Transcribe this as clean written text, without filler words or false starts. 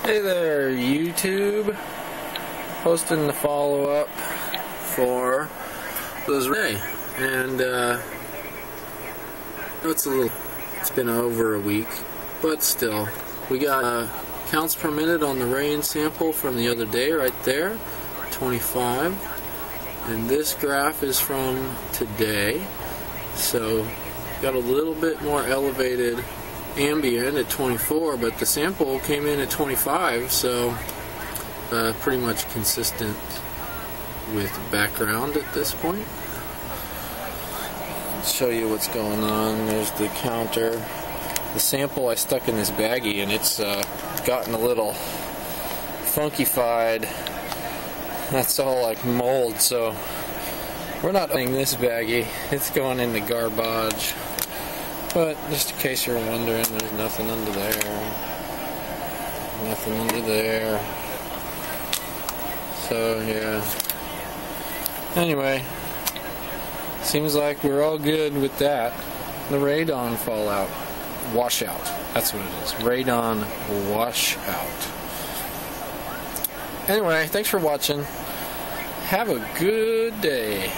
Hey there, YouTube. Posting the follow-up for those day, and it's been over a week, but still, we got counts per minute on the rain sample from the other day right there, 25, and this graph is from today, so got a little bit more elevated ambient at 24, but the sample came in at 25, so pretty much consistent with background at this point. I'll show you what's going on. There's the counter. The sample I stuck in this baggie, and it's gotten a little funkified. That's all like mold, so we're not putting this baggie. It's going in the garbage. But just in case you're wondering, there's nothing under there. Nothing under there. So yeah. Anyway, seems like we're all good with that. The radon fallout. Washout. That's what it is. Radon washout. Anyway, thanks for watching. Have a good day.